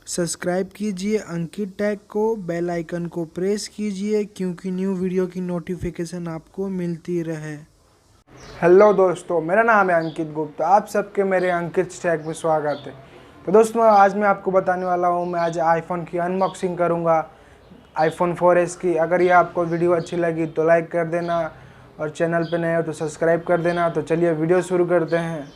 Subscribe कीजिए अंकित tag को, bell icon को प्रेस कीजिए क्योंकि न्यू वीडियो की नोटिफिकेशन आपको मिलती रहे। हेलो दोस्तों, मेरा नाम है अंकित गुप्ता। आप सबके मेरे अंकित टैग में स्वागत है। तो दोस्तों, आज मैं आपको बताने वाला हूँ, मैं आज आईफोन की अनबॉक्सिंग करूँगा, iPhone 4S की। अगर ये आपको वीडियो अच्छी लगी तो लाइक कर देना और चैनल पे नए हो तो सब्सक्राइब कर देना। तो चलिए वीडियो शुरू करते हैं।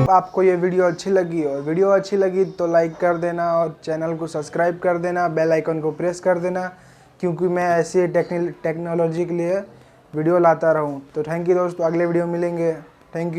आपको ये वीडियो अच्छी लगी और वीडियो अच्छी लगी तो लाइक कर देना और चैनल को सब्सक्राइब कर देना, बेल आइकन को प्रेस कर देना क्योंकि मैं ऐसी टेक्नोलॉजी के लिए वीडियो लाता रहूं। तो थैंक यू दोस्तों, अगले वीडियो मिलेंगे। Thank you.